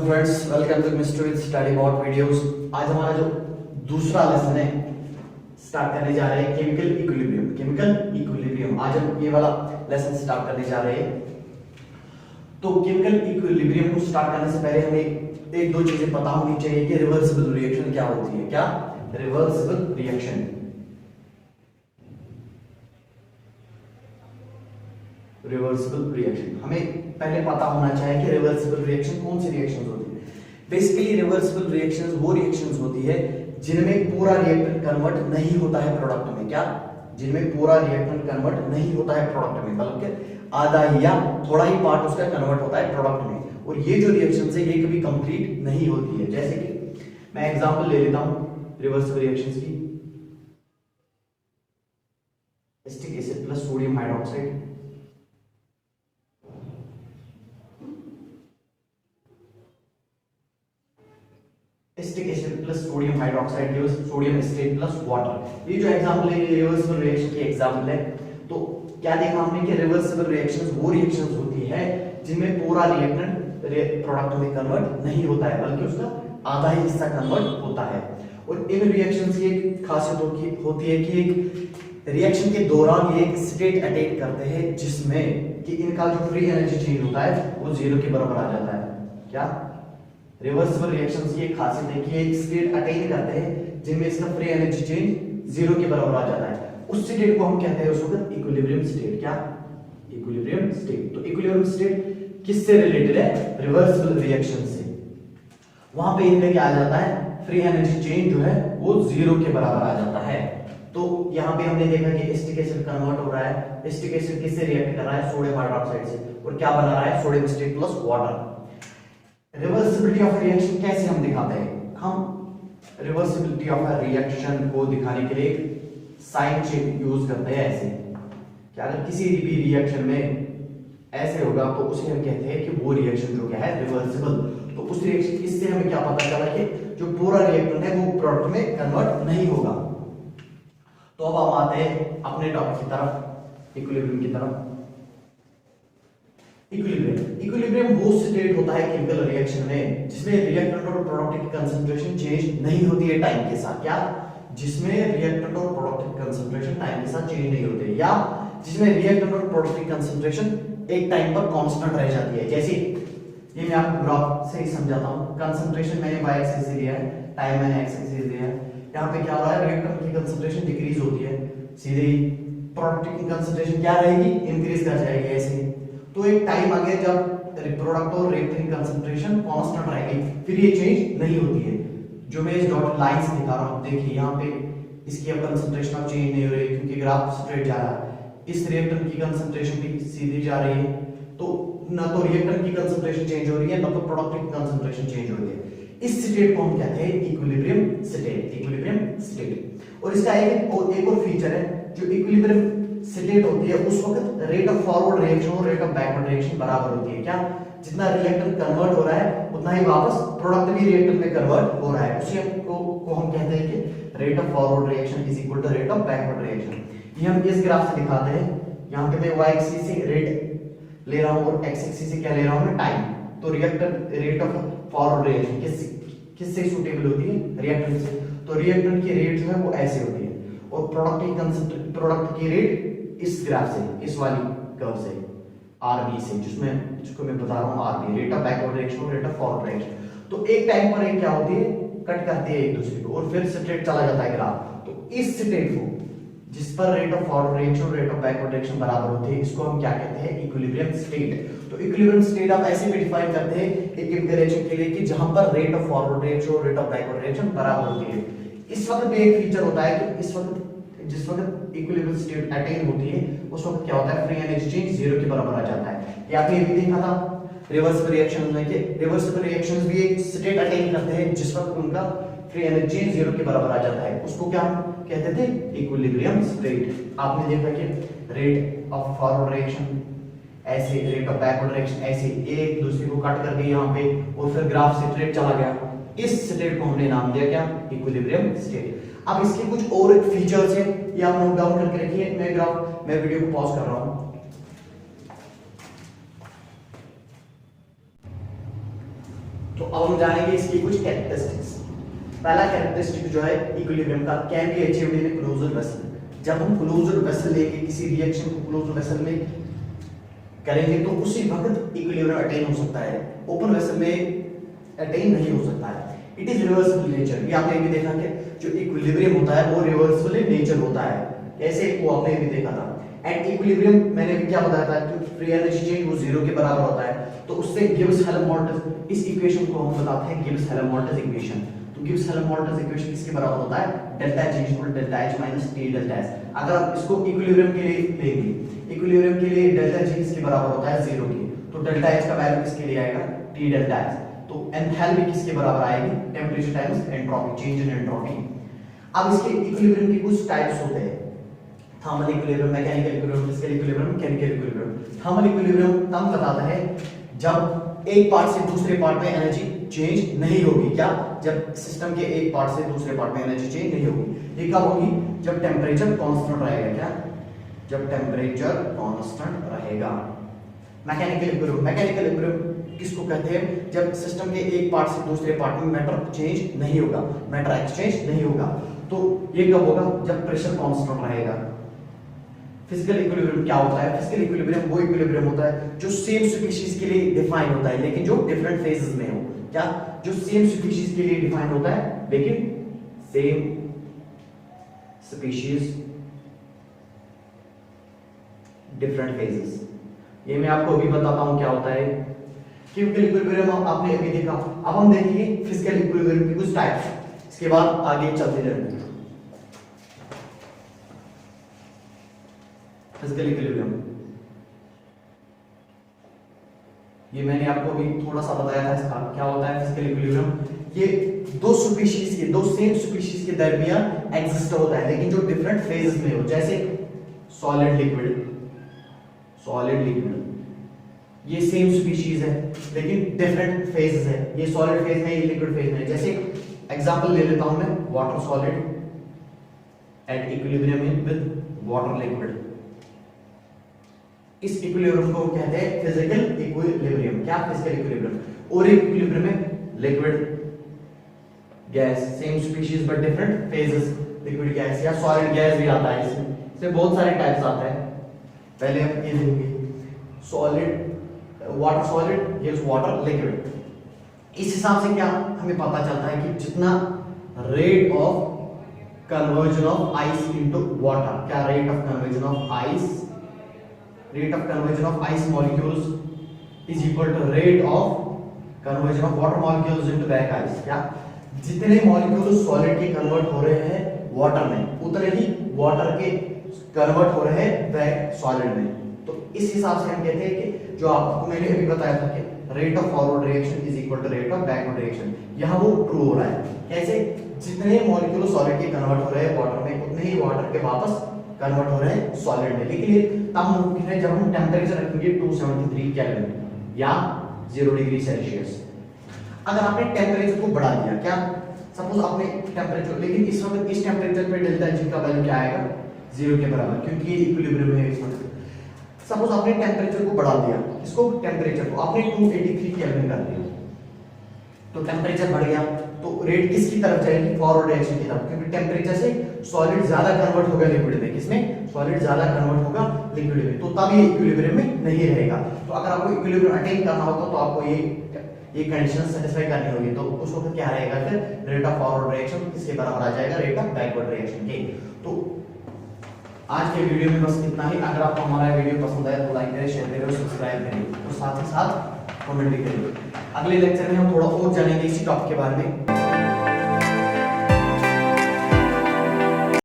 Friends, welcome to mister with study about videos. आज हमारा जो दूसरा लेसन है स्टार्ट करने जा रहे हैं केमिकल इक्विलिब्रियम। आज हम ये वाला लेसन स्टार्ट करने जा रहे हैं। तो केमिकल इक्विलिब्रियम को स्टार्ट करने से पहले हमें एक दो चीजें पता होनी चाहिए कि रिवर्सिबल रिएक्शन क्या होती है। क्या रिवर्सिबल रिएक्शन? रिवर्सिबल रिएक्शन हमें पहले पता होना चाहिए कि रिवर्सिबल रिएक्शन कौन सी रिएक्शंस होती है। बेसिकली रिवर्सिबल रिएक्शंस वो रिएक्शंस होती है जिनमें पूरा रिएक्टेंट कन्वर्ट नहीं होता है प्रोडक्ट में। क्या? जिनमें पूरा रिएक्टेंट कन्वर्ट नहीं होता है प्रोडक्ट में, बल्कि आधा या थोड़ा ही पार्ट उसका कन्वर्ट होता है प्रोडक्ट में। और ये जो रिएक्शंस है ये कभी कंप्लीट नहीं होती है। जैसे कि मैं एग्जांपल ले लेता हूं रिवर्सिबल रिएक्शंस की। Acetic acid plus sodium hydroxide, acetic acid plus sodium hydroxide gives sodium acetate plus water. ये जो एग्जांपल है ये रिवर्सिबल रिएक्शन की एग्जांपल है। तो क्या देखा हमने कि रिवर्सिबल रिएक्शंस वो रिएक्शंस होती है जिनमें पूरा रिएक्टेंट प्रोडक्ट में कन्वर्ट नहीं होता है, बल्कि उसका आधा ही हिस्सा कन्वर्ट होता है। और इन रिएक्शंस की एक खासियत होती है कि एक रिएक्शन के दौरान ये एक स्टेट अटेन करते हैं जिसमें कि इनका जो फ्री एनर्जी चेंज होता है वो जीरो के बराबर आ जाता है। क्या? रिवर्सिबल रिएक्शंस की एक खासियत है कि एक स्टेट अटेन करते हैं जिनमें इसका फ्री एनर्जी चेंज जीरो के बराबर आ जाता है। उस स्टेट को हम कहते हैं उस वक्त इक्विलिब्रियम स्टेट। क्या? Equilibrium state. तो इक्विलिब्रियम स्टेट किससे रिलेटेड है? रिवर्सिबल रिएक्शन से। वहां पे इनका क्या आ जाता है? फ्री एनर्जी चेंज जो है वो जीरो के बराबर आ जाता है। तो यहां पे हमने देखा कि एसिटिक एसिड कन्वर्ट हो रहा है। एसिटिक एसिड किससे रिएक्ट कर रहा है? सोडियम हाइड्रोक्साइड से। और क्या बना रहा है? Sodium acetate plus water. Reversibility of reaction कैसे हम दिखाते हैं? हम रिवर्सिबिलिटी ऑफ रिएक्शन को दिखाने के लिए साइन चिन्ह यूज करते हैं ऐसे कि अगर किसी भी रिएक्शन में ऐसे होगा तो उसे हम कहते हैं कि वो रिएक्शन जो क्या है रिवर्सिबल। तो उस रिएक्शन इससे हमें क्या पता चला कि जो पूरा रिएक्टेंट है वो प्रोडक्ट में कन्वर्ट नहीं होगा। तो अब हम आते हैं अपने टॉपिक की तरफ, इक्विलिब्रियम की तरफ। इक्विलिब्रियम वो स्टेट होता है केमिकल रिएक्शन में जिसमें रिएक्टेंट और प्रोडक्ट की कंसंट्रेशन चेंज नहीं होती है टाइम के साथ। क्या? जिसमें रिएक्टेंट और प्रोडक्ट की कंसंट्रेशन टाइम के साथ चेंज नहीं होते, या जिसमें रिएक्टेंट और प्रोडक्ट की कंसंट्रेशन एक टाइम पर कांस्टेंट रह जाती है। जैसे ये मैं आपको ग्राफ से ही समझाता हूं। कंसंट्रेशन मैंने y एक्सिस से लिया है, टाइम मैंने x एक्सिस लिया है। यहां पे क्या हो रहा है? रिएक्टेंट की कंसंट्रेशन डिक्रीज होती है, सीधे ही प्रोडक्ट की कंसंट्रेशन क्या रहेगी? इंक्रीज कर जाएगी ऐसे। तो एक टाइम आ गया जब प्रोडक्ट और रिएक्टेंट की कंसंट्रेशन कांस्टेंट रहेगी, फिर ये चेंज नहीं होती है। जो मैं इस डॉट लाइन से दिखा रहा हूं, देखिए यहाँ पे इसकी अब कंसंट्रेशन अब चेंज नहीं हो रही क्योंकि ग्राफ स्ट्रेट जा रहा है। इस रिएक्टेंट की कंसंट्रेशन भी सीधी जा रही है। तो ना तो रिएक्टेंट की कंसंट्रेशन चेंज हो रही है ना तो प्रोडक्ट की कंसंट्रेशन चेंज हो रही है। इस स्टेट को हम कहते हैं इक्विलिब्रियम स्टेट। Equilibrium state. और इसका एक और फीचर है, जो इक्विलिब्रियम स्टेट होती है उस वक्त रेट ऑफ फॉरवर्ड रिएक्शन और रेट ऑफ बैकवर्ड रिएक्शन बराबर होती है। क्या? जितना रिएक्टेंट कन्वर्ट हो रहा है उतना ही वापस प्रोडक्ट भी रिएक्टेंट में कन्वर्ट हो रहा है। उसी को हम कहते हैं कि rate of forward reaction is equal to rate of backward reaction. ये हम इस ग्राफ से दिखाते हैं। यहाँ पे मैं y एक्सिस से रेट ले रहा हूँ और x एक्सिस से क्या ले रहा हूँ मैं? टाइम। तो reactant rate of forward reaction किससे सूटेबल होती है? रिएक्टेंट से। तो रिएक्टेंट की रेट जो है वो ऐसे होती है और प्रोडक्ट की रेट इस ग्राफ से, इस वाली कर्व से, RB से, जिसको मैं बता रहा हूँ RB, rate of backward reaction और रेट ऑफ फॉरवर्ड रिएक्शन। तो एक टाइम पर एक क्या होती है? कट करती है एक दूसरे को और फिर स्ट्रेट चला जाता है ग्राफ। तो इस स्टेट को, जिस पर रेट ऑफ फॉरवर्ड रिएक्शन और रेट ऑफ बैकवर्ड रिएक्शन बराबर होते हैं, इसको हम क्या कहते हैं? Equilibrium state. तो इक्विलिब्रियम स्टेट आप ऐसे भी डिफाइन करते हैं एक केमिकल रिएक्शन के लिए कि जहां पर रेट ऑफ फॉरवर्ड रिएक्शन और रेट ऑफ बैकवर्ड रिएक्शन बराबर होती है। इस वक्त भी एक फीचर होता है कि जिस वक्त इक्विलिब्रियम स्टेट अटेन होती है उस वक्त क्या होता है? फ्री एनर्जी चेंज जीरो के बराबर आ जाता है। ये आपने भी देखा था रिवर्सिबल रिएक्शंस में कि रिवर्सिबल रिएक्शंस भी एक स्टेट अटेन करते हैं जिस वक्त उनका फ्री एनर्जी जीरो के बराबर आ जाता है। उसको क्या कहते थे? Equilibrium state. आपने देखा कि रेट ऑफ फॉरवर्ड रिएक्शन ऐसे, रेट ऑफ बैकवर्ड रिएक्शन ऐसे, एक दूसरे को कट करके यहाँ पे और फिर ग्राफ से स्ट्रेट चला गया। इस स्टेट को हमने नाम दिया क्या? Equilibrium state. अब इसके कुछ और फीचर्स हैं, ये आप नोट डाउन करके रखिए। मैं वीडियो को पॉज कर रहा हूं। तो अब हम जानेंगे इसकी कुछ कैरेक्टरिस्टिक्स। पहला कैरेक्टरिस्टिक जो है इक्विलिब्रियम का, can be achieved in a closed vessel. जब हम क्लोज्ड वेसल लेके किसी रिएक्शन को क्लोज्ड वेसल में करेंगे तो उसी वक्त इक्विलिब्रियम अटेन हो सकता है, ओपन वेसल में अटेन नहीं हो सकता है। It is reversible nature. ये आपने भी देखा कि जो इक्विलिब्रियम होता है वो रिवर्सिबल नेचर होता है, ऐसे वो आपने भी देखा था। एंड इक्विलिब्रियम मैंने भी क्या बताया था कि फ्री एनर्जी चेंज वो जीरो के बराबर होता है, तो उससे गिब्स-हेल्महोल्ट्ज इस इक्वेशन को हम बताते हैं गिब्स-हेल्महोल्ट्ज इक्वेशन। तो गिब्स-हेल्महोल्ट्ज इक्वेशन किसके बराबर होता है, delta H equal delta H minus T delta S। अगर आप इसको इक्विलिब्रियम के लिए लेंगे, इक्विलिब्रियम के लिए डेल्टा G किसके बराबर होता है, जीरो के, तो डेल्टा H का वैल्यू किसके लिए आएगा, T डेल्टा S। तो एंथैल्पी किसके बराबर आएगी, temperature times entropy, change in entropy. अब इसके इक्विलिब्रियम के कुछ टाइप्स होते हैं, thermal equilibrium, mechanical equilibrium, physical equilibrium, chemical equilibrium. Thermal equilibrium तब बताता है जब एक पार्ट से दूसरे पार्ट में एनर्जी चेंज नहीं होगी। क्या, जब सिस्टम के एक पार्ट से दूसरे पार्ट में एनर्जी चेंज नहीं होगी। ये कब होगी, जब टेंपरेचर कांस्टेंट रहेगा। क्या, जब टेंपरेचर कांस्टेंट रहेगा। मैकेनिकल इक्विलिब्रियम, मैकेनिकल इक्विलिब्रियम किसको कहते हैं, जब सिस्टम के एक पार्ट से दूसरे पार्ट में मैटर चेंज नहीं होगा, मैटर एक्सचेंज नहीं होगा। तो ये कब होगा, जब प्रेशर कांस्टेंट रहेगा। फिजिकल इक्विलिब्रियम क्या होता है, फिजिकल इक्विलिब्रियम वो इक्विलिब्रियम होता है जो सेम स्पीशीज के लिए डिफाइन होता है लेकिन जो डिफरेंट फेजेस में हो। क्या, जो सेम स्पीशीज के लिए डिफाइन होता है लेकिन सेम स्पीशीज डिफरेंट फेजेस। ये मैं आपको अभी बताता हूं क्या होता है। केमिकल इक्विलिब्रियम आपने अभी देखा, अब हम देखेंगे फिजिकल इक्विलिब्रियम की कुछ टाइप्स, इसके बाद आगे चलते जाएंगे। फिजिकल इक्विलिब्रियम, ये मैंने आपको अभी थोड़ा सा बताया था इसका क्या होता है फिजिकल इक्विलिब्रियम। ये दो स्पीशीज के, दो सेम स्पीशीज के दरमियान एग्जिस्ट होता है लेकिन जो डिफरेंट फेजेस में हो, जैसे सॉलिड लिक्विड, सॉलिड लिक्विड ये सेम स्पीशीज है लेकिन डिफरेंट फेजेस है। ये सॉलिड फेज में, ये लिक्विड फेज में है। जैसे एग्जांपल ले लेता हूं मैं, water solid at equilibrium with water liquid. इस इक्विलिब्रियम को कहते हैं फिजिकल इक्विलिब्रियम। क्या, फिजिकल इक्विलिब्रियम। और इक्विलिब्रियम में liquid gas, same species but different phases, liquid gas या सॉलिड गैस भी आता है। इसमें बहुत सारे टाइप्स आते हैं। पहले हम ये देखेंगे, सॉलिड वाटर सॉलिड, ये वाटर लिक्विड। इस हिसाब से क्या हमें पता चलता है कि जितना rate of conversion of ice into water, क्या rate of conversion of ice, rate of conversion of ice molecules is equal to rate of conversion of water molecules into back ice. क्या, जितने मॉलिक्यूल्स सॉलिड के convert हो रहे हैं water में, उतने ही water के कन्वर्ट हो रहे हैं बैक सॉलिड में। तो इस हिसाब से हम कहते हैं कि जो आपको मैंने अभी बताया था कि rate of forward reaction is equal to rate of backward reaction, यहां वो ट्रू हो रहा है। कैसे, जितने मॉलिक्यूल सॉलिड के कन्वर्ट हो रहे हैं वाटर में, उतने ही वाटर के वापस कन्वर्ट हो रहे हैं सॉलिड में। लेकिन ये तब मुमकिन है जब हम टेंपरेचर रखेंगे 273 केल्विन या 0 डिग्री सेल्सियस। अगर आपने टेंपरेचर को बढ़ा दिया, क्या सपोज आपने टेंपरेचर, लेकिन इस वक्त इस टेंपरेचर पे डेल्टा जी का वैल्यू क्या आएगा, 0 के बराबर, क्योंकि ये इक्विलिब्रियम है इस वक्त। सपोज आपने टेंपरेचर को बढ़ा दिया, इसको टेंपरेचर को आपने 283 केल्विन कर दिया, तो टेंपरेचर बढ़ गया तो रेट किसकी तरफ जाएगी, फॉरवर्ड रिएक्शन की तरफ, क्योंकि टेंपरेचर से सॉलिड ज्यादा कन्वर्ट होगा लिक्विड में। किसमें, सॉलिड ज्यादा कन्वर्ट होगा लिक्विड में, तो तब ये इक्विलिब्रियम में नहीं रहेगा। तो अगर आपको इक्विलिब्रियम अटेन करना होगा तो आपको ये कंडीशन सेटिस्फाई करनी होगी। तो उस वक्त क्या रहेगा, फिर रेट ऑफ फॉरवर्ड रिएक्शन किसके बराबर आ जाएगा, रेट ऑफ बैकवर्ड रिएक्शन के। तो आज के वीडियो में बस इतना ही। अगर आपको हमारा वीडियो पसंद आया तो लाइक करें, शेयर करें और सब्सक्राइब करें, और साथ ही साथ कमेंट भी करें। अगले लेक्चर में हम थोड़ा और जानेंगे इसी टॉपिक के बारे में।